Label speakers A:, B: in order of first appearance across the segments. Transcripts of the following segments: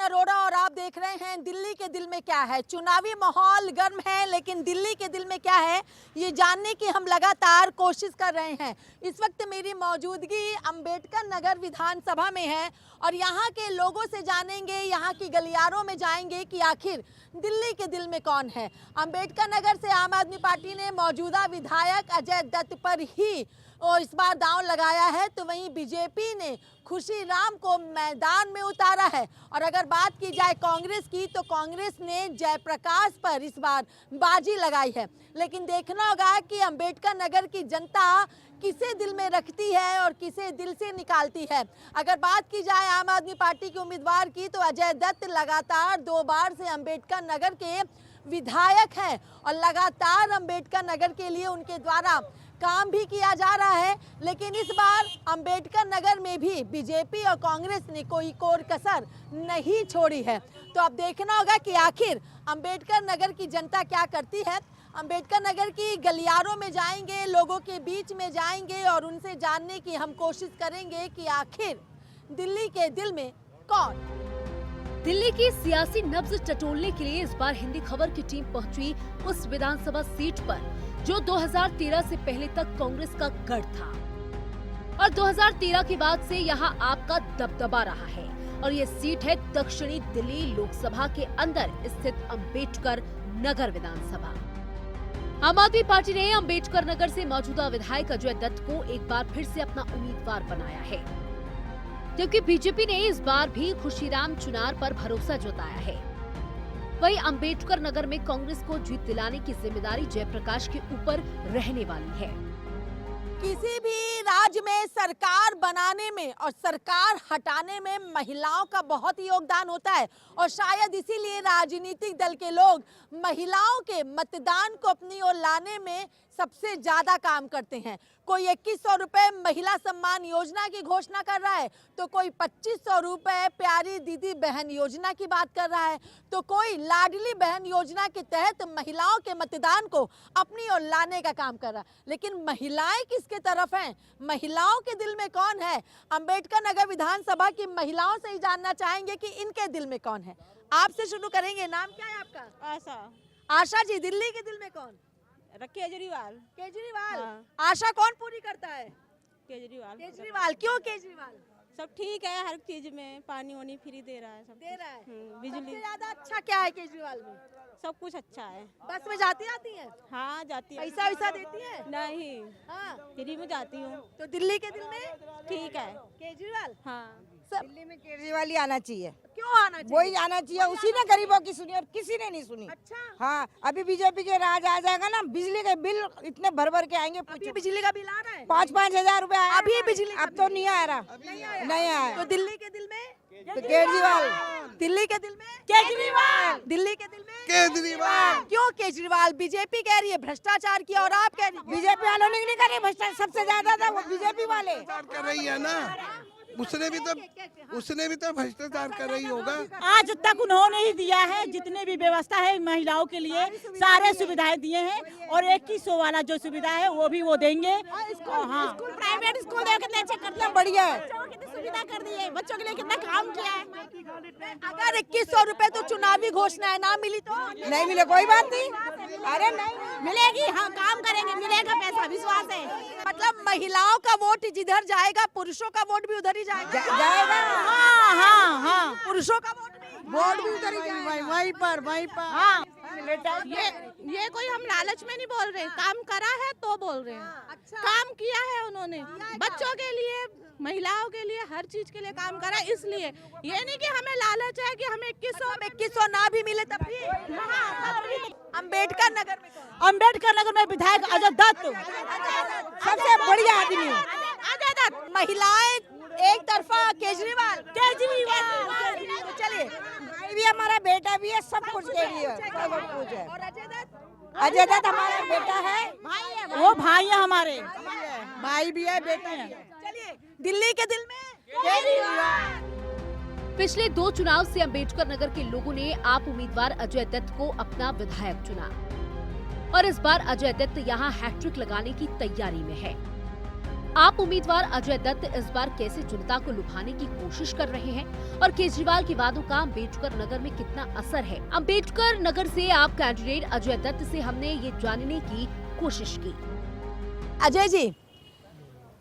A: अरोड़ा और आप देख रहे हैं दिल्ली के दिल में क्या है। चुनावी माहौल गर्म है, लेकिन दिल्ली के दिल में क्या है ये जानने की हम लगातार कोशिश कर रहे हैं। इस वक्त मेरी मौजूदगी अंबेडकर नगर विधानसभा में है और यहाँ के लोगों से जानेंगे, यहाँ की गलियारों में जाएंगे कि आखिर दिल्ली के दिल में कौन है। अंबेडकर नगर से आम आदमी पार्टी ने मौजूदा विधायक अजय दत्त पर ही और इस बार दांव लगाया है, तो वहीं बीजेपी ने खुशीराम को मैदान में उतारा है। और अगर बात की जाए कांग्रेस की, तो कांग्रेस ने जयप्रकाश पर इस बार बाजी लगाई है। लेकिन देखना होगा कि अंबेडकर नगर की जनता किसे दिल में रखती है और किसे दिल से निकालती है। अगर बात की जाए आम आदमी पार्टी के उम्मीदवार की, तो अजय दत्त लगातार 2 बार से अंबेडकर नगर के विधायक हैं और लगातार अंबेडकर नगर के लिए उनके द्वारा काम भी किया जा रहा है। लेकिन इस बार अंबेडकर नगर में भी बीजेपी और कांग्रेस ने कोई कोर कसर नहीं छोड़ी है। तो अब देखना होगा कि आखिर अंबेडकर नगर की जनता क्या करती है। अंबेडकर नगर की गलियारों में जाएंगे, लोगों के बीच में जाएंगे और उनसे जानने की हम कोशिश करेंगे कि आखिर दिल्ली के दिल में कौन।
B: दिल्ली की सियासी नब्ज टटोलने के लिए इस बार हिंदी खबर की टीम पहुंची उस विधानसभा सीट पर जो 2013 से पहले तक कांग्रेस का गढ़ था और 2013 के बाद से यहां आपका दबदबा रहा है। और ये सीट है दक्षिणी दिल्ली लोकसभा के अंदर स्थित अंबेडकर नगर विधानसभा। आम आदमी पार्टी ने अंबेडकर नगर से मौजूदा विधायक अजय दत्त को एक बार फिर से अपना उम्मीदवार बनाया है, जबकि बीजेपी ने इस बार भी खुशीराम चुनार पर भरोसा जताया है। वहीं अंबेडकर नगर में कांग्रेस को जीत दिलाने की जिम्मेदारी जयप्रकाश के ऊपर रहने वाली है।
A: किसी भी राज्य में सरकार बनाने में और सरकार हटाने में महिलाओं का बहुत ही योगदान होता है और शायद इसीलिए राजनीतिक दल के लोग महिलाओं के मतदान को अपनी ओर लाने में सबसे ज्यादा काम करते हैं। कोई 2100 रुपए महिला सम्मान योजना की घोषणा कर रहा है, तो कोई 2500 रुपए प्यारी दीदी बहन योजना की बात कर रहा है, तो कोई लाडली बहन योजना के तहत महिलाओं के मतदान को अपनी ओर लाने का काम कर रहा है। लेकिन महिलाएं किसके तरफ हैं, महिलाओं के दिल में कौन है? अंबेडकर नगर विधानसभा की महिलाओं से ही जानना चाहेंगे कि इनके दिल में कौन है। आपसे शुरू करेंगे, नाम क्या है आपका?
C: आशा।
A: आशा जी, दिल्ली के दिल में कौन?
C: केजरीवाल।
A: केजरीवाल।
C: हाँ।
A: आशा कौन पूरी करता है?
C: केजरीवाल।
A: केजरीवाल। क्यों केजरीवाल?
C: सब ठीक है, हर चीज में पानी वानी फ्री दे रहा है, सब
A: दे रहा है।
C: बिजली।
A: सबसे ज्यादा अच्छा क्या है केजरीवाल में?
C: सब कुछ अच्छा है।
A: बस में जाती आती है?
C: हाँ जाती है।
A: पैसा वैसा देती है?
C: नहीं,
A: हाँ।
C: फ्री में जाती हूँ।
A: तो दिल्ली के दिल में
C: ठीक है
A: केजरीवाल।
C: हाँ।
D: दिल्ली में केजरीवाल ही आना चाहिए।
A: क्यों आना चाहिए?
D: वही आना चाहिए, उसी ने गरीबों की सुनी और किसी ने नहीं सुनी।
A: अच्छा।
D: हाँ, अभी बीजेपी के राज आ जाएगा ना, बिजली के बिल इतने भर भर के आएंगे,
A: अभी बिजली का बिल आ रहा है?
D: 5-5 हजार रुपए आया।
A: अभी बिजली का
D: अब तो नहीं आ रहा, नहीं आया।
A: तो दिल्ली के दिल में
D: तो केजरीवाल।
A: दिल्ली के दिल में
D: केजरीवाल।
A: दिल्ली के दिल में
E: केजरीवाल।
A: क्यों केजरीवाल? बीजेपी कह रही है भ्रष्टाचार किया और आप कह रही हैं
D: बीजेपी वालों ने नहीं करे भ्रष्टाचार, सबसे ज्यादा था वो बीजेपी वाले।
E: कर रही है ना, उसने भी तो भ्रष्टाचार कर रही होगा।
F: आज तक उन्होंने ही दिया है, जितने भी व्यवस्था है महिलाओं के लिए सारे सुविधाएं दिए हैं और 2100 वाला जो सुविधा है वो भी वो देंगे। हाँ,
D: प्राइवेट स्कूल कितने अच्छे करते हैं, बढ़िया है।
F: कितनी सुविधा कर दी है, बच्चों के लिए कितना काम किया है।
A: अगर 2100 रुपए तो चुनावी घोषणा है, ना मिली तो
D: नहीं मिले कोई बात नहीं, अरे नहीं
F: मिलेगी। हाँ, काम करेंगे, मिलेगा पैसा, विश्वास है।
A: मतलब महिलाओं का वोट जिधर जाएगा पुरुषों का वोट भी उधर ही जाएगा।
D: जाएगा।
F: हाँ हाँ हाँ,
A: पुरुषों का वोट
D: वोट भी उधर ही जाएगा, वहीं पर।
F: हाँ। ये कोई हम लालच में नहीं बोल रहे, काम करा है तो बोल रहे हैं।
A: अच्छा।
F: काम किया है उन्होंने, बच्चों के लिए, महिलाओं के लिए, हर चीज के लिए काम करा। इसलिए ये नहीं कि हमें लालच है कि हमें
A: 2100 ना भी मिले तब भी। अंबेडकर नगर में कौन?
F: अंबेडकर नगर में विधायक अजय दत्त
D: सबसे बढ़िया आदमी है।
F: अजय दत्त।
A: महिलाएं एक तरफा केजरीवाल।
F: केजरीवाल।
A: चलिए,
D: भाई भी हमारा बेटा भी है, सब कुछ के लिए सब कुछ है।
A: और अजय दत्त?
D: अजय दत्त हमारा बेटा है,
F: वो भाई है हमारे, भाई भी है, बेटे हैं।
A: चलिए, दिल्ली के दिल में
B: पिछले 2 चुनाव से अंबेडकर नगर के लोगों ने आप उम्मीदवार अजय दत्त को अपना विधायक चुना और इस बार अजय दत्त यहां हैट्रिक लगाने की तैयारी में है। आप उम्मीदवार अजय दत्त इस बार कैसे जनता को लुभाने की कोशिश कर रहे हैं और केजरीवाल के वादों का अम्बेडकर नगर में कितना असर है? अम्बेडकर नगर से आप कैंडिडेट अजय दत्त से हमने ये जानने की कोशिश की।
A: अजय जी,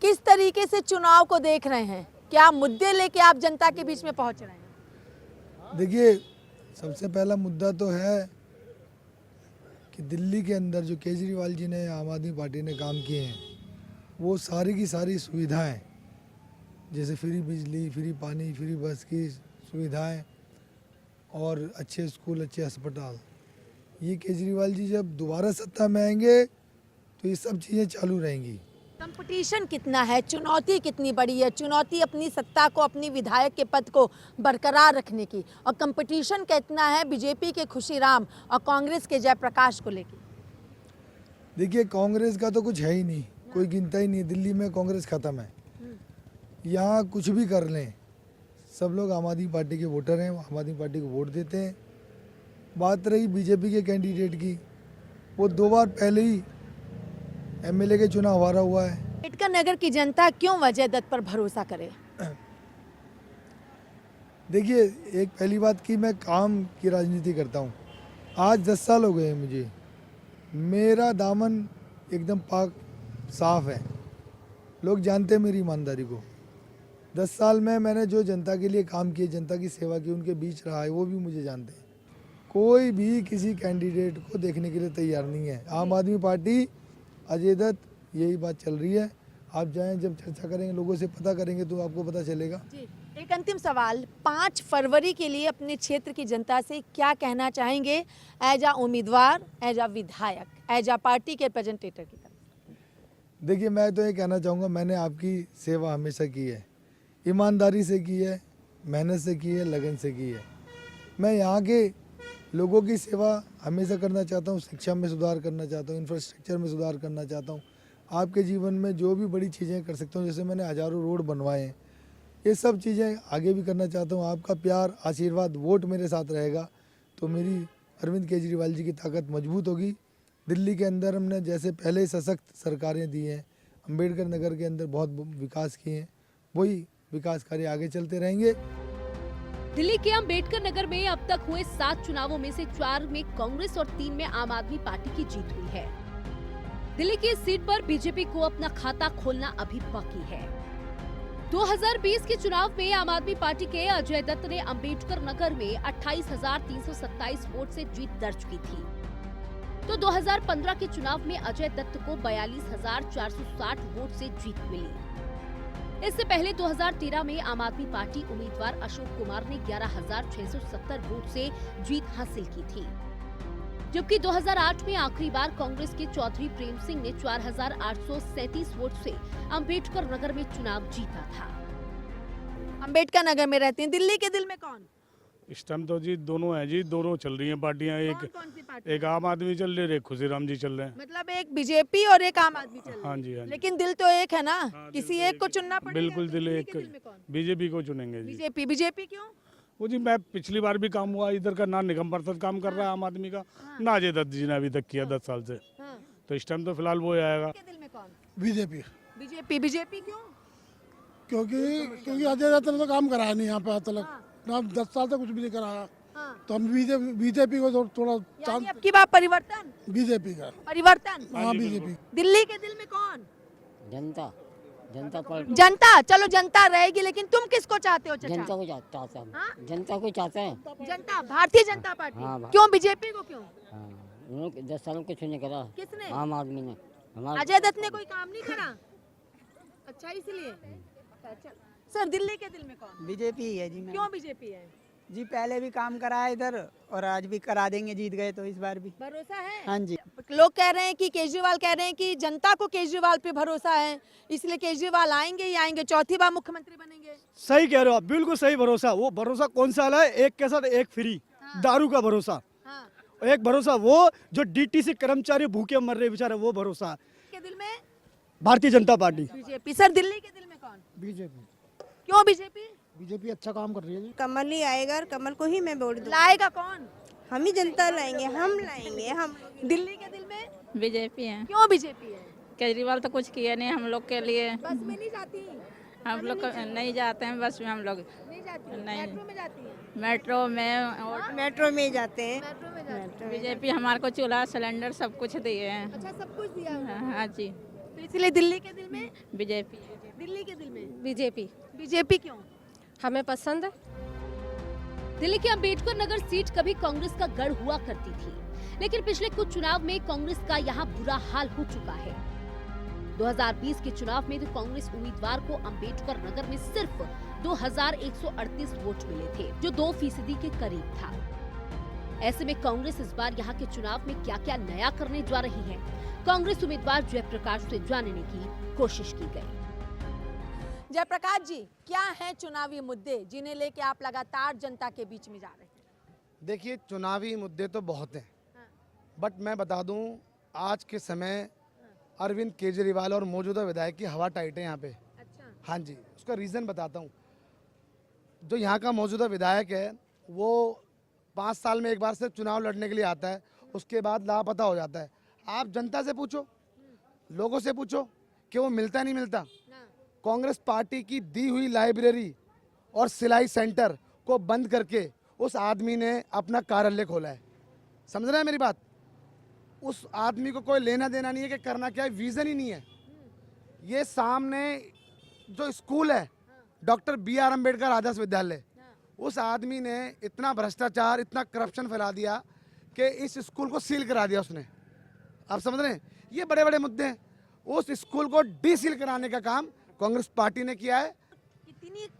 A: किस तरीके से चुनाव को देख रहे हैं? क्या मुद्दे लेके आप जनता के बीच में पहुंच रहे हैं?
G: देखिए, सबसे पहला मुद्दा तो है कि दिल्ली के अंदर जो केजरीवाल जी ने, आम आदमी पार्टी ने काम किए हैं, वो सारी की सारी सुविधाएं, जैसे फ्री बिजली, फ्री पानी, फ्री बस की सुविधाएं और अच्छे स्कूल, अच्छे अस्पताल, ये केजरीवाल जी जब दोबारा सत्ता में आएंगे तो ये सब चीज़ें चालू रहेंगी।
A: कंपटीशन कितना है, चुनौती कितनी बड़ी है? चुनौती अपनी सत्ता को, अपनी विधायक के पद को बरकरार रखने की, और कंपटीशन कितना है बीजेपी के खुशीराम और कांग्रेस के जयप्रकाश को लेकर?
G: देखिए, कांग्रेस का तो कुछ है ही नहीं, कोई गिनता ही नहीं। दिल्ली में कांग्रेस खत्म है। यहाँ कुछ भी कर लें, सब लोग आम आदमी पार्टी के वोटर हैं, आम आदमी पार्टी को वोट देते हैं। बात रही बीजेपी के कैंडिडेट की, वो 2 बार पहले ही एमएलए के चुनाव हारा हुआ है।
A: अम्बेडकर नगर की जनता क्यों अजय दत्त पर भरोसा करे?
G: देखिए, एक पहली बात कि मैं काम की राजनीति करता हूँ। आज 10 साल हो गए हैं मुझे, मेरा दामन एकदम पाक साफ है, लोग जानते हैं मेरी ईमानदारी को। 10 साल में मैंने जो जनता के लिए काम किए, जनता की सेवा की, उनके बीच रहा है, वो भी मुझे जानते हैं। कोई भी किसी कैंडिडेट को देखने के लिए तैयार नहीं है। आम आदमी पार्टी, अजय दत्त, यही बात चल रही है। आप जाएं, जब चर्चा करेंगे, लोगों से पता करेंगे तो आपको पता चलेगा।
A: जी, एक अंतिम सवाल, 5 फरवरी के लिए अपने क्षेत्र की जनता से क्या कहना चाहेंगे एज आ उम्मीदवार, एज आ विधायक, एज आ पार्टी के रिप्रेजेंटेटिव की तरफ?
G: देखिए, मैं तो ये कहना चाहूँगा, मैंने आपकी सेवा हमेशा की है, ईमानदारी से की है, मेहनत से की है, लगन से की है। मैं यहाँ के लोगों की सेवा हमेशा करना चाहता हूँ, शिक्षा में सुधार करना चाहता हूँ, इंफ्रास्ट्रक्चर में सुधार करना चाहता हूँ। आपके जीवन में जो भी बड़ी चीज़ें कर सकता हूँ, जैसे मैंने हज़ारों रोड बनवाए हैं, ये सब चीज़ें आगे भी करना चाहता हूँ। आपका प्यार, आशीर्वाद, वोट मेरे साथ रहेगा तो मेरी अरविंद केजरीवाल जी की ताकत मजबूत होगी। दिल्ली के अंदर हमने जैसे पहले सशक्त सरकारें दी हैं, अम्बेडकर नगर के अंदर बहुत विकास किए हैं, वही विकास कार्य आगे चलते रहेंगे।
B: दिल्ली के अम्बेडकर नगर में अब तक हुए 7 चुनावों में से 4 में कांग्रेस और 3 में आम आदमी पार्टी की जीत हुई है। दिल्ली की इस सीट पर बीजेपी को अपना खाता खोलना अभी बाकी है। 2020 के चुनाव में आम आदमी पार्टी के अजय दत्त ने अम्बेडकर नगर में 28,327 वोट से जीत दर्ज की थी, तो 2015 के चुनाव में अजय दत्त को 42,460 वोट से जीत मिली। इससे पहले 2013 में आम आदमी पार्टी उम्मीदवार अशोक कुमार ने 11,670 वोट से जीत हासिल की थी, जबकि 2008 में आखिरी बार कांग्रेस के चौधरी प्रेम सिंह ने 4,837 वोट से अम्बेडकर नगर में चुनाव जीता था।
A: अम्बेडकर नगर में रहते हैं, दिल्ली के दिल में कौन?
H: इस टाइम तो जी दोनों हैं जी, दोनों चल रही हैं पार्टियां।
A: कौन सी पार्टी?
H: एक आम आदमी चल रही है, एक खुशीराम जी चल रहे हैं।
A: मतलब एक बीजेपी और एक आम आदमी चल रही है।
H: हाँ जी, हाँ जी।
A: लेकिन दिल तो एक है ना, किसी
H: दिल
A: एक को चुनना पड़ेगा।
H: बिल्कुल,
A: तो
H: दिल
A: दिल्ली
H: एक
A: के दिल में कौन?
H: बीजेपी को चुनेंगे जी।
A: बीजेपी। बीजेपी क्यों?
H: वो जी, मैं पिछली बार भी काम हुआ इधर का, ना निगम पार्षद काम कर रहा है आम आदमी का, ना अजय दत्त जी ने अभी तक किया 10 साल से।
A: हाँ।
H: तो इस टाइम तो फिलहाल वो आएगा।
A: के दिल में कौन?
E: BJP,
A: BJP. बीजेपी क्यों?
E: क्योंकि अजय दत्त ने तो काम कराया नहीं यहाँ पे आज तक, ना 10 साल तक कुछ भी नहीं कराया।
A: हाँ।
E: तो हम बीजेपी को थोड़ा
A: यानी अब की बात परिवर्तन,
E: बीजेपी का।
A: परिवर्तन।
E: हाँ, बीजेपी।
A: दिल्ली के दिल में कौन?
I: जनता, जनता पार्टी।
A: जनता। चलो जनता रहेगी, लेकिन तुम किसको चाहते हो चाचा?
I: जनता को चाहते हैं,
A: हाँ?
I: जनता को चाहते हैं।
A: जनता, भारतीय जनता पार्टी।
I: हाँ,
A: क्यों बीजेपी को क्यों?
I: हाँ, उन्होंने 10 सालों कुछ नहीं करा।
A: किसने?
I: आम आदमी ने। हमारे
A: अजय दत्त ने कोई काम नहीं करा? अच्छा, इसलिए। सर, दिल्ली के दिल में कौन?
J: बीजेपी ही है जी। मैं
A: क्यों बीजेपी है?
J: जी पहले भी काम करा है इधर, और आज भी करा देंगे, जीत गए तो इस बार भी
A: भरोसा है।
J: हाँ जी।
A: लोग कह रहे हैं कि केजरीवाल कह रहे हैं कि जनता को केजरीवाल पे भरोसा है, इसलिए केजरीवाल आएंगे ही आएंगे, चौथी बार मुख्यमंत्री बनेंगे।
K: सही कह रहे हो आप, बिल्कुल सही भरोसा। वो भरोसा कौन सा है? एक के साथ एक फ्री।
A: हाँ।
K: दारू का भरोसा।
A: हाँ।
K: और एक भरोसा वो जो डीटीसी कर्मचारी भूखे मर रहे बेचारे, वो भरोसा।
A: के दिल में
K: Bharatiya Janata party.
A: BJP. Sir, Delhi के दिल में कौन?
E: बीजेपी।
A: क्यों बीजेपी?
E: बीजेपी अच्छा काम कर रही है जी।
C: कमल ही आएगा और कमल को ही मैं वोट दूँ।
A: लाएगा कौन?
C: हम ही जनता लाएंगे, हम लाएंगे। हम
A: दिल्ली के दिल में
C: बीजेपी है,
A: क्यों बीजेपी है?
C: केजरीवाल तो कुछ किए नहीं हम लोग के लिए।
A: बस में नहीं जाती?
C: हम लोग नहीं जाते हैं बस में, हम लोग
A: नहीं जाती?
C: नहीं।
A: मेट्रो में जाती है?
C: मेट्रो में और
D: मेट्रो में ही जाते हैं।
A: मेट्रो में जाती है।
C: बीजेपी हमारे को चूल्हा सिलेंडर सब कुछ दिए हैं।
A: अच्छा, सब कुछ दिया हुआ है।
C: हाँ जी,
A: तो इसलिए दिल्ली के दिल में,
C: बीजेपी।
A: दिल्ली के दिल में
C: बीजेपी
A: बीजेपी क्यों?
C: हमें पसंद है।
B: दिल्ली की अंबेडकर नगर सीट कभी कांग्रेस का गढ़ हुआ करती थी, लेकिन पिछले कुछ चुनाव में कांग्रेस का यहाँ बुरा हाल हो चुका है। 2020 के चुनाव में तो कांग्रेस उम्मीदवार को अंबेडकर नगर में सिर्फ 2138 वोट मिले थे, जो 2% के करीब था। ऐसे में कांग्रेस इस बार यहाँ के चुनाव में क्या क्या नया करने जा रही है, कांग्रेस उम्मीदवार जयप्रकाश से जानने की कोशिश की गई।
A: जयप्रकाश जी, क्या है चुनावी मुद्दे जिन्हें लेके आप लगातार जनता के बीच में जा रहे हैं?
G: देखिए, चुनावी मुद्दे तो बहुत हैं, बट मैं बता दूं, आज के समय अरविंद केजरीवाल और मौजूदा विधायक की हवा टाइट है यहाँ पे।
A: अच्छा।
G: हाँ जी, उसका रीज़न बताता हूँ। जो यहाँ का मौजूदा विधायक है वो 5 साल में एक बार सिर्फ चुनाव लड़ने के लिए आता है, उसके बाद लापता हो जाता है। आप जनता से पूछो, लोगों से पूछो कि वो मिलता नहीं मिलता। कांग्रेस पार्टी की दी हुई लाइब्रेरी और सिलाई सेंटर को बंद करके उस आदमी ने अपना कार्यालय खोला है। समझ रहे हैं मेरी बात? उस आदमी को कोई लेना देना नहीं है कि करना क्या है, विजन ही नहीं है। ये सामने जो स्कूल है डॉक्टर BR अम्बेडकर आदर्श विद्यालय, उस आदमी ने इतना भ्रष्टाचार, इतना करप्शन फैला दिया कि इस स्कूल को सील करा दिया उसने। आप समझ रहे हैं? ये बड़े बड़े मुद्दे हैं। उस स्कूल को डीसील कराने का काम कांग्रेस पार्टी ने किया है।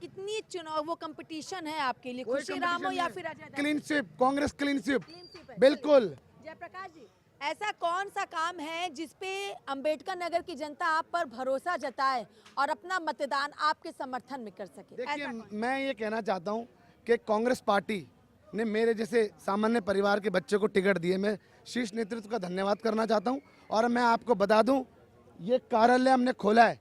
A: कितनी चुनाव वो कंपटीशन है आपके लिए, खुशीराम हो या फिर Ajay?
G: Clean sweep, Congress clean sweep,
A: है।
G: बिल्कुल।
A: जयप्रकाश जी, ऐसा कौन सा काम है जिसपे अंबेडकर नगर की जनता आप पर भरोसा जताए और अपना मतदान आपके समर्थन में कर सके?
G: देखिए, मैं ये कहना चाहता हूँ कि कांग्रेस पार्टी ने मेरे जैसे सामान्य परिवार के बच्चे को टिकट दिए। मैं शीर्ष नेतृत्व का धन्यवाद करना चाहता हूँ। और मैं आपको बता दूँ, ये कार्यालय हमने खोला है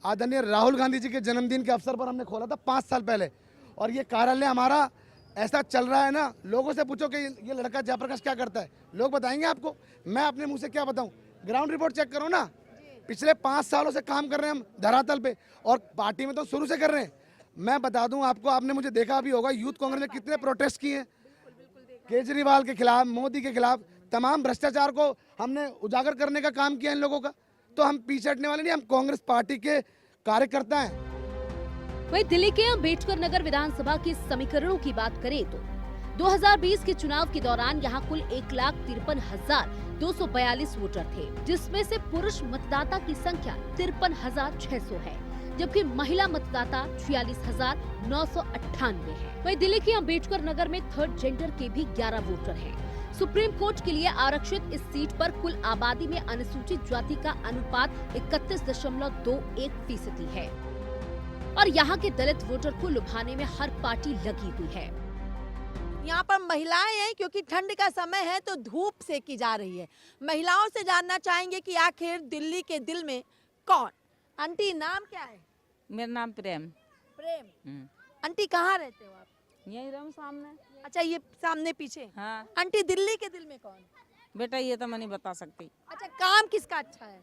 G: आदरणीय राहुल गांधी जी के जन्मदिन के अवसर पर। हमने खोला था 5 साल पहले, और ये कार्यालय हमारा ऐसा चल रहा है ना, लोगों से पूछो कि ये लड़का जयप्रकाश क्या करता है, लोग बताएंगे आपको। मैं अपने मुंह से क्या बताऊं? ग्राउंड रिपोर्ट चेक करो ना। पिछले 5 सालों से काम कर रहे हैं हम धरातल पे, और पार्टी में तो शुरू से कर रहे हैं। मैं बता दूं आपको, आपने मुझे देखा भी होगा, यूथ कांग्रेस ने कितने प्रोटेस्ट किए हैं केजरीवाल के खिलाफ, मोदी के खिलाफ। तमाम भ्रष्टाचार को हमने उजागर करने का काम किया इन लोगों का। तो हम पीछे हटने वाले नहीं, हम कांग्रेस पार्टी के कार्यकर्ता हैं।
B: वहीं दिल्ली के अंबेडकर नगर विधानसभा के समीकरणों की बात करें तो 2020 के चुनाव के दौरान यहाँ कुल 1,53,242 वोटर थे, जिसमें से पुरुष मतदाता की संख्या 53,600 है, जबकि महिला मतदाता 46,998 है। वहीं दिल्ली के अंबेडकर नगर में थर्ड जेंडर के भी 11 वोटर हैं। सुप्रीम कोर्ट के लिए आरक्षित इस सीट पर कुल आबादी में अनुसूचित जाति का अनुपात 31.21% है, और यहाँ के दलित वोटर को लुभाने में हर पार्टी लगी हुई है।
A: यहाँ पर महिलाएं हैं, क्योंकि ठंड का समय है तो धूप सेकी जा रही है। महिलाओं से जानना चाहेंगे कि आखिर दिल्ली के दिल में कौन? आंटी, नाम क्या है?
C: मेरा नाम प्रेम।
A: प्रेम। आंटी, कहाँ रहते हो आप?
C: यही रहूं सामने।
A: अच्छा, ये सामने पीछे।
C: हाँ।
A: आंटी, दिल्ली के दिल में कौन?
C: बेटा ये तो मैं नहीं बता सकती।
A: अच्छा, काम किसका अच्छा है?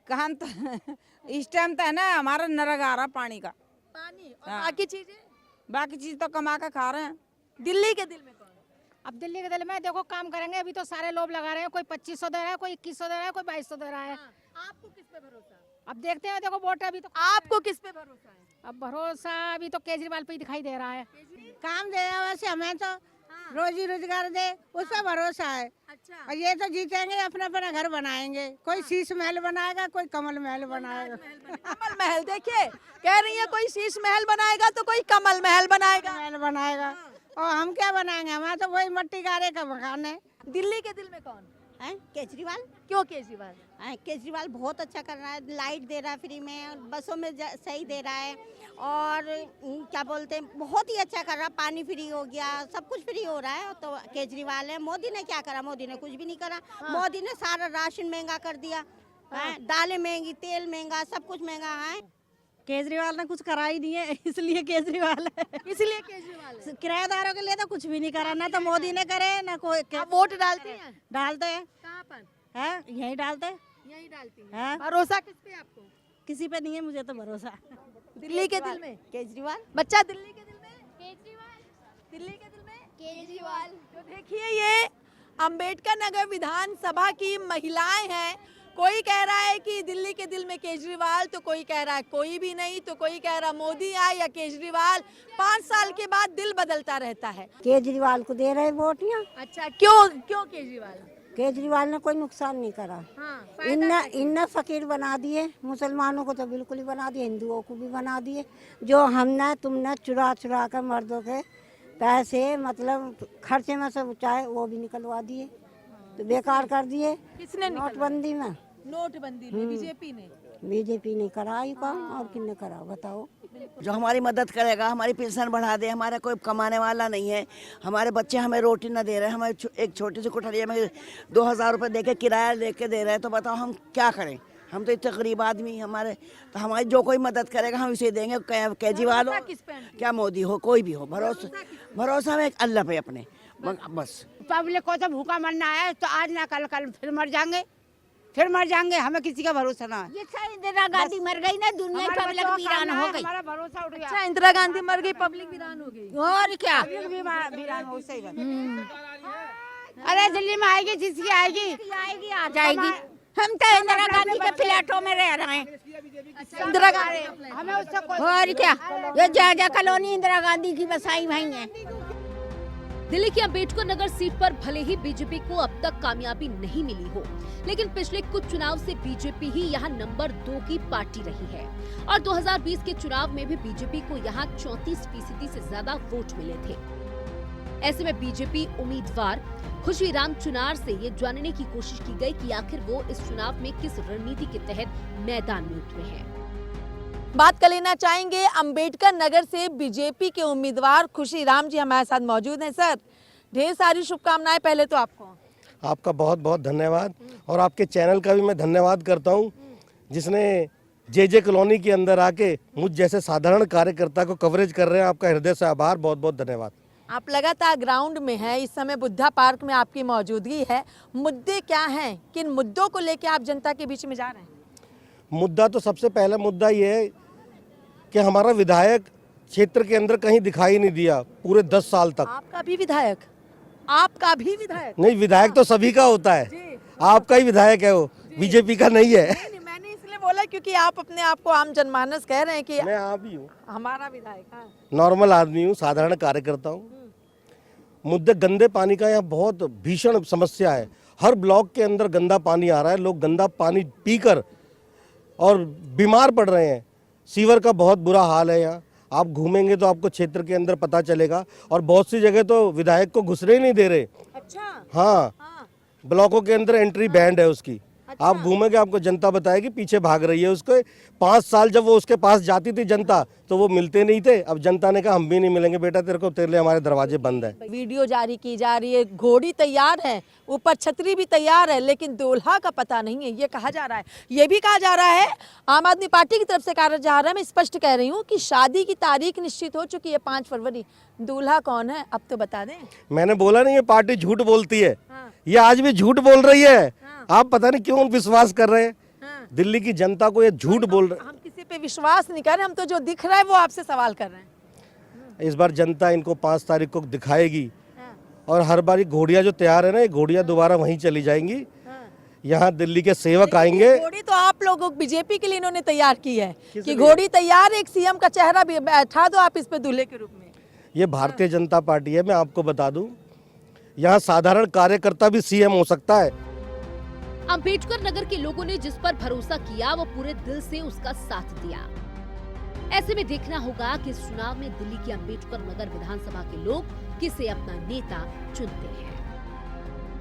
C: कहाँ तो इस टाइम तो है ना हमारा नरक आ रहा पानी का।
A: पानी और
C: हाँ।
A: बाकी चीजें?
C: बाकी चीज तो कमा के खा रहे हैं।
A: दिल्ली के दिल में कौन?
F: अब दिल्ली के दिल में देखो काम करेंगे। अभी तो सारे लोग लगा रहे हैं, कोई 2500 दे रहा है, कोई 2100 दे रहा है, कोई 2200 दे रहा है।
A: आपको किस पे भरोसा है?
F: अब देखते हैं, देखो वोट अभी तो
A: आपको किस पे भरोसा है?
F: अब भरोसा अभी तो केजरीवाल पे ही दिखाई दे रहा है।
D: काम दे वैसे हमें तो रोजी रोजगार दे, उस पर भरोसा है।
A: अच्छा।
D: और ये तो जीतेंगे, अपना अपना घर बनाएंगे। कोई शीश महल बनाएगा, कोई कमल महल बनाएगा।
A: कमल महल, देखिए कह रही है कोई शीश महल बनाएगा तो कोई कमल महल बनाएगा।
D: महल बनाएगा। और हम क्या बनाएंगे? हमारा तो वही मट्टी गारे का मकान है।
A: दिल्ली के दिल में कौन
L: है? केजरीवाल।
A: क्यों केजरीवाल?
L: केजरीवाल बहुत अच्छा कर रहा है, लाइट दे रहा है फ्री में, बसों में सही दे रहा है, और क्या बोलते हैं, बहुत ही अच्छा कर रहा है। पानी फ्री हो गया, सब कुछ फ्री हो रहा है, तो केजरीवाल है। मोदी ने क्या करा? मोदी ने कुछ भी नहीं करा। मोदी ने सारा राशन महंगा कर दिया, दालें महंगी, तेल महंगा, सब कुछ महंगा है।
F: केजरीवाल ने कुछ करा ही नहीं है, इसलिए केजरीवाल है।
A: इसलिए केजरीवाल है।
F: किराएदारों के लिए तो कुछ भी नहीं करा, ना तो मोदी ने करे ना कोई।
A: आप वोट डालते हैं?
F: डालते हैं।
A: कहाँ पर
F: है? यही डालते हैं।
A: यही डालती हैं।
F: हाँ?
A: भरोसा किस पे आपको?
F: किसी पे नहीं है मुझे तो भरोसा।
A: दिल्ली के दिल में
L: केजरीवाल।
A: बच्चा दिल्ली के दिल में
L: केजरीवाल।
A: दिल्ली के दिल में
L: केजरीवाल।
A: तो देखिए ये अंबेडकर नगर विधानसभा की महिलाएं हैं। कोई कह रहा है कि दिल्ली के दिल में केजरीवाल, तो कोई कह रहा है कोई भी नहीं, तो कोई कह रहा मोदी आए या केजरीवाल। 5 साल के बाद दिल बदलता रहता है।
L: केजरीवाल को दे रहे वोट यहाँ।
A: अच्छा, क्यों केजरीवाल?
L: केजरीवाल ने कोई नुकसान नहीं करा।
A: हाँ,
L: इन्ना फकीर बना दिए, मुसलमानों को तो बिल्कुल ही बना दिए, हिंदुओं को भी बना दिए। जो हमने तुमने चुरा कर मर्दों के पैसे मतलब खर्चे में से चाहे वो भी निकलवा दिए, तो बेकार कर दिए।
A: किसने
L: नोटबंदी में?
A: नोटबंदी में
L: बीजेपी ने करा ही काम, और किसने करा बताओ?
C: जो हमारी मदद करेगा, हमारी पेंशन बढ़ा दे, हमारा कोई कमाने वाला नहीं है, हमारे बच्चे हमें रोटी न दे रहे हैं, हमें एक छोटी सी कुठरिया में 2000 रुपये दे के किराया लेके दे रहे हैं, तो बताओ हम क्या करें? हम तो इतने गरीब आदमी, हमारे तो हमारी जो कोई मदद करेगा हम इसे देंगे। केजरीवाल हो क्या मोदी हो कोई भी हो, भरोसा में अल्लाह पे अपने बस।
D: पब्लिक को तो भूखा मरना है, तो आज ना कल फिर मर जाएंगे, हमें किसी का भरोसा ना है।
L: ये इंदिरा गांधी मर गई ना, दुनिया पब्लिक वीरान हो गई।
D: हमारा भरोसा उठ गया।
A: अच्छा, इंदिरा गांधी मर गई, पब्लिक वीरान हो गई।
L: और क्या?
D: वीरान हो सही बात। अरे दिल्ली में आएगी, जिसकी आएगी
L: आ जाएगी। हम तो इंदिरा गांधी के फ्लैटों में रह रहे हैं।
A: इंदिरा गांधी
D: हमें उससे कोई
L: और क्या, ये जाजा कॉलोनी इंदिरा गांधी की बसाई भाई है।
B: दिल्ली की अंबेडकर नगर सीट पर भले ही बीजेपी को अब तक कामयाबी नहीं मिली हो, लेकिन पिछले कुछ चुनाव से बीजेपी ही यहां नंबर 2 की पार्टी रही है और 2020 के चुनाव में भी बीजेपी को यहां 34% से ज्यादा वोट मिले थे। ऐसे में बीजेपी उम्मीदवार खुशीराम चुनार से ये जानने की कोशिश की गई कि आखिर वो इस चुनाव में किस रणनीति के तहत मैदान में उतरे हैं।
A: बात कर लेना चाहेंगे अंबेडकर नगर से बीजेपी के उम्मीदवार खुशीराम जी हमारे साथ मौजूद हैं। सर, ढेर सारी शुभकामनाएं पहले तो आपको।
E: आपका बहुत बहुत धन्यवाद, और आपके चैनल का भी मैं धन्यवाद करता हूँ, जिसने जे कॉलोनी के अंदर आके मुझ जैसे साधारण कार्यकर्ता को कवरेज कर रहे हैं। आपका हृदय से आभार, बहुत बहुत धन्यवाद।
A: आप लगातार ग्राउंड में हैं, इस समय बुद्धा पार्क में आपकी मौजूदगी है। मुद्दे क्या हैं, किन मुद्दों को लेकर आप जनता के बीच में जा रहे हैं?
E: मुद्दा तो सबसे पहला मुद्दा ये है कि हमारा विधायक क्षेत्र के अंदर कहीं दिखाई नहीं दिया पूरे 10 साल तक।
A: आपका भी विधायक? आपका भी विधायक?
E: नहीं, विधायक तो सभी का होता है, आपका ही विधायक है वो, बीजेपी का नहीं है।
A: नहीं, मैंने इसलिए बोला क्योंकि आप अपने आप को आम जनमानस कह रहे हैं कि
E: मैं आप ही हूँ,
A: हमारा विधायक। हाँ।
E: नॉर्मल आदमी हूँ, साधारण कार्यकर्ता हूँ। मुद्दे गंदे पानी का यहाँ बहुत भीषण समस्या है। हर ब्लॉक के अंदर गंदा पानी आ रहा है, लोग गंदा पानी पीकर और बीमार पड़ रहे हैं। सीवर का बहुत बुरा हाल है यहाँ, आप घूमेंगे तो आपको क्षेत्र के अंदर पता चलेगा। और बहुत सी जगह तो विधायक को घुसने ही नहीं दे रहे।
A: अच्छा।
E: हाँ, ब्लॉकों के अंदर एंट्री बैंड है उसकी। आप घूमेंगे, आपको जनता बताएगी, पीछे भाग रही है उसके। 5 साल जब वो उसके पास जाती थी जनता, तो वो मिलते नहीं थे। अब जनता ने कहा हम भी नहीं मिलेंगे बेटा तेरे को, तेरे लिए हमारे दरवाजे बंद है।
A: वीडियो जारी की जा रही है, घोड़ी तैयार है, ऊपर छतरी भी तैयार है, लेकिन दूल्हा का पता नहीं है, ये कहा जा रहा है। ये भी कहा जा रहा है, आम आदमी पार्टी की तरफ से कहा जा रहा है, मैं स्पष्ट कह रही हूँ कि शादी की तारीख निश्चित हो चुकी है 5 फरवरी। दूल्हा कौन है अब तो बता दें।
E: मैंने बोला नहीं, ये पार्टी झूठ बोलती है। ये आज भी झूठ बोल रही है। आप पता नहीं क्यों विश्वास कर रहे हैं। दिल्ली की जनता को ये झूठ बोल रहे हैं।
A: हम किसी पे विश्वास नहीं कर रहे, हम तो जो दिख रहा है वो आपसे सवाल कर रहे हैं।
E: इस बार जनता इनको 5 तारीख को दिखाएगी, और हर बार घोड़ियाँ जो तैयार है ना, ये घोड़ियाँ दोबारा वहीं चली जाएंगी। यहाँ दिल्ली के सेवक आएंगे।
A: घोड़ी तो आप लोगों बीजेपी के लिए इन्होंने तैयार की है कि घोड़ी तैयार, एक सीएम का चेहरा भी बैठा दो आप इस पे दूल्हे के रूप में।
E: ये भारतीय जनता पार्टी है, मैं आपको बता दूं, यहाँ साधारण कार्यकर्ता भी सीएम हो सकता है।
B: अंबेडकर नगर के लोगों ने जिस पर भरोसा किया वो पूरे दिल से उसका साथ दिया। ऐसे में देखना होगा कि इस चुनाव में दिल्ली की अंबेडकर नगर विधानसभा के लोग किसे अपना नेता चुनते हैं।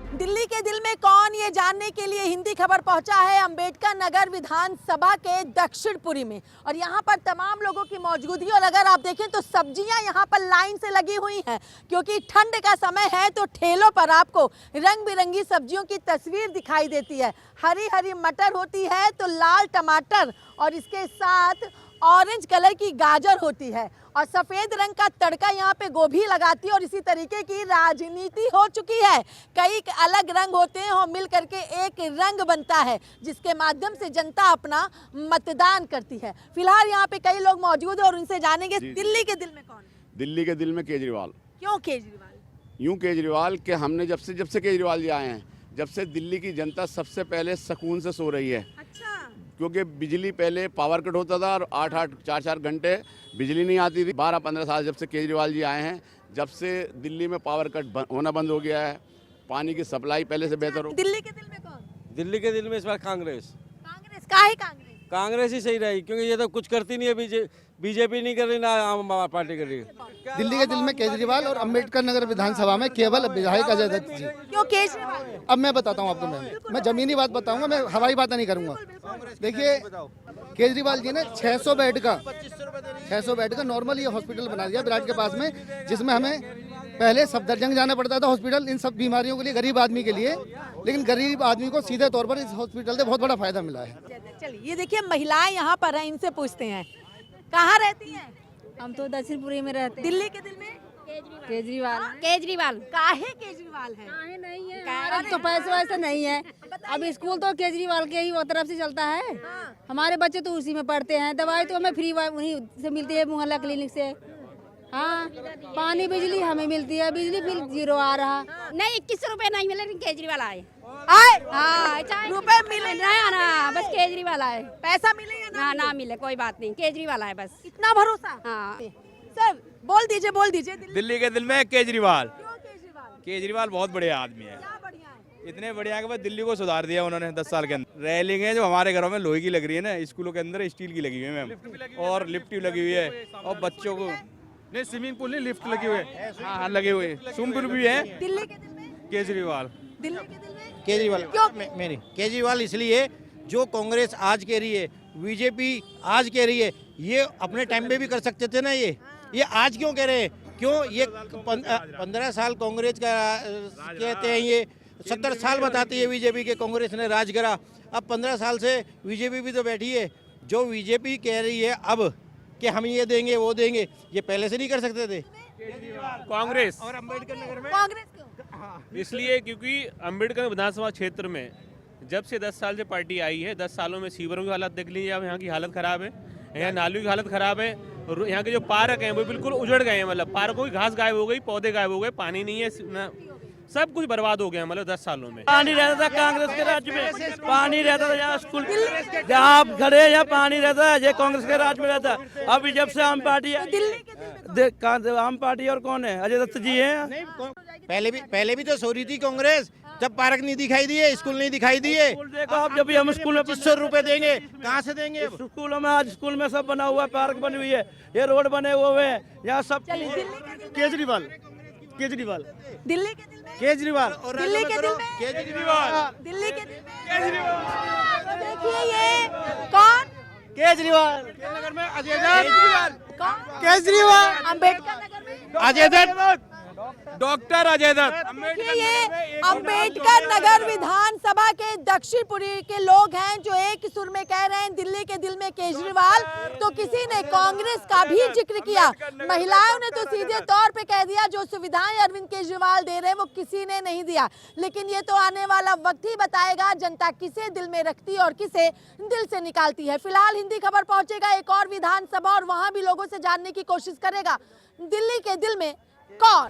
A: दिल्ली के दिल में कौन, ये जानने के लिए हिंदी खबर पहुंचा है अंबेडकर नगर विधानसभा के दक्षिणपुरी में, और यहाँ पर तमाम लोगों की मौजूदगी। और अगर आप देखें तो सब्जियां यहाँ पर लाइन से लगी हुई हैं, क्योंकि ठंड का समय है तो ठेलों पर आपको रंग बिरंगी सब्जियों की तस्वीर दिखाई देती है। हरी हरी मटर होती है तो लाल टमाटर, और इसके साथ ऑरेंज कलर की गाजर होती है और सफेद रंग का तड़का यहाँ पे गोभी लगाती है और इसी तरीके की राजनीति हो चुकी है। कई अलग रंग होते हैं और मिल करके एक रंग बनता है जिसके माध्यम से जनता अपना मतदान करती है। फिलहाल यहाँ पे कई लोग मौजूद हैं और उनसे जानेंगे दिल्ली के दिल में कौन है।
M: दिल्ली के दिल में केजरीवाल।
A: क्यों केजरीवाल?
M: यूं केजरीवाल के हमने जब से केजरीवाल जी आए हैं, जब से दिल्ली की जनता सबसे पहले सुकून से सो रही है।
A: अच्छा।
M: क्योंकि बिजली पहले पावर कट होता था और 8-8 4-4 घंटे बिजली नहीं आती थी। 12-15 साल जब से केजरीवाल जी आए हैं, जब से दिल्ली में पावर कट होना बंद हो गया है, पानी की सप्लाई पहले से बेहतर हो।
A: दिल्ली के दिल में कौन?
N: दिल्ली के दिल में इस बार कांग्रेस।
A: कांग्रेस? काहे कांग्रेस?
N: कांग्रेस ही सही रहेगी क्योंकि ये तो कुछ करती नहीं है, बीजेपी नहीं कर रही ना आम पार्टी कर रही है।
K: दिल्ली के दिल में केजरीवाल और अम्बेडकर नगर विधानसभा में केवल विधायक अजय दत्त जी।
A: क्यों केजरीवाल?
K: अब मैं बताता हूँ आपको, मैं जमीनी बात बताऊंगा, मैं हवाई बात नहीं करूंगा। देखिए केजरीवाल जी ने 600 बेड का नॉर्मल ये हॉस्पिटल बना दिया विराट के पास में, जिसमें हमें पहले सफदरजंग जाना पड़ता था हॉस्पिटल इन सब बीमारियों के लिए, गरीब आदमी के लिए, लेकिन गरीब आदमी को सीधे तौर पर इस हॉस्पिटल से बहुत बड़ा फायदा मिला है।
A: चलिए ये देखिए महिलाएं यहाँ पर हैं, इनसे पूछते हैं कहाँ रहती हैं?
L: हम तो दक्षिणपुरी में रहते हैं।
A: दिल्ली के दिल में
L: केजरीवाल
A: काहे केजरीवाल है?
L: नहीं है, अब तो पैसे वैसे नहीं है। अब स्कूल तो केजरीवाल के ही वो तरफ से चलता है। हमारे बच्चे तो उसी में पढ़ते हैं, दवाई तो हमें फ्री उन्हीं से मिलती है मोहल्ला क्लिनिक से। हाँ, पानी बिजली हमें मिलती है, बिजली बिल 0 आ रहा।
O: नहीं 21 रुपए नहीं मिले, लेकिन केजरीवाल आए।
A: हाँ, रुपए मिले
O: ना, बस केजरीवाल आए।
A: पैसा मिले या
O: ना मिले कोई बात नहीं, केजरीवाल आए बस।
A: इतना भरोसा?
O: हाँ
A: सर बोल दीजिए।
P: दिल्ली के दिल में केजरीवाल।
A: क्यों केजरीवाल?
P: केजरीवाल बहुत बढ़िया आदमी है,
A: क्या बढ़िया है?
P: इतने बढ़िया कि बस दिल्ली को सुधार दिया उन्होंने 10 साल के अंदर। रेलिंग है जो हमारे घरों में लोहे की लग रही है ना, स्कूलों के अंदर स्टील की लगी हुई है मैम, और लिफ्ट लगी हुई है, और बच्चों को नहीं स्विमिंग पूल नहीं लिफ्ट लगी हुई है। हाँ लगे हुए स्विमिंग पूल भी है।
A: दिल्ली के दिल में
P: केजरीवाल।
A: दिल्ली के दिल में
Q: केजरीवाल।
A: क्यों?
Q: मेरी केजरीवाल इसलिए, जो कांग्रेस आज कह रही है, बीजेपी आज कह रही है, ये अपने टाइम पे भी कर सकते थे ना। ये आज क्यों कह रहे हैं? क्यों ये 15 साल कांग्रेस का कहते हैं, ये 70 साल बताती है बीजेपी के कांग्रेस ने राज करा। अब 15 साल से बीजेपी भी तो बैठी है। जो बीजेपी कह रही है अब कि हम ये देंगे वो देंगे, ये पहले से नहीं कर सकते थे।
P: कांग्रेस
Q: और अम्बेडकर नगर में
A: कांग्रेस क्यों?
P: इसलिए क्योंकि अम्बेडकर विधानसभा क्षेत्र में जब से 10 साल से पार्टी आई है, 10 सालों में सीवरों की हालत देख लीजिए, अब यहाँ की हालत खराब है, यहाँ नालियों की हालत खराब है, और यहाँ के जो पार्क हैं वो बिल्कुल उजड़ गए हैं। मतलब पार्कों की घास गायब हो गई, पौधे गायब हो गए, पानी नहीं है, सब कुछ बर्बाद हो गया मतलब 10 सालों में।
N: पानी रहता था कांग्रेस के राज्य में, पानी रहता था यहाँ स्कूल जहाँ आप खड़े हैं, यहाँ पानी रहता है, ये कांग्रेस के राज्य में रहता है। अभी जब से आम पार्टी है, आम पार्टी और कौन है? अजय दत्त जी है।
Q: पहले भी तो सो रही थी कांग्रेस, जब पार्क नहीं दिखाई दिए, स्कूल नहीं दिखाई दिए।
N: देखो आप, जब भी हम स्कूल में
Q: 2500 रुपए देंगे, कहाँ से देंगे?
N: स्कूलों में, आज स्कूल में सब बना हुआ है, पार्क बनी हुई है, ये रोड बने हुए हैं, यहाँ सब।
K: केजरीवाल।
A: दिल्ली के दिल में
K: केजरीवाल।
A: दिल्ली के दिल में
Q: केजरीवाल।
A: दिल्ली के दिल में तो देखिए ये कौन?
K: केजरीवाल।
Q: नगर में अजय दत्त।
K: केजरीवाल।
A: अम्बेडकर नगर में
Q: अजय दत्त।
P: डॉक्टर अजय दत्त।
A: देखिए ये अम्बेडकर नगर विधानसभा के दक्षिणपुरी के लोग हैं जो एक सुर में कह रहे हैं दिल्ली के दिल में केजरीवाल। तो किसी ने कांग्रेस का भी जिक्र किया, महिलाओं ने तो सीधे तौर पे कह दिया जो सुविधाएं अरविंद केजरीवाल दे रहे हैं वो किसी ने नहीं दिया। लेकिन ये तो आने वाला वक्त ही बताएगा जनता किसे दिल में रखती है और किसे दिल से निकालती है। फिलहाल हिंदी खबर पहुंचेगा एक और विधानसभा और वहां भी लोगों से जानने की कोशिश करेगा दिल्ली के दिल में कौन।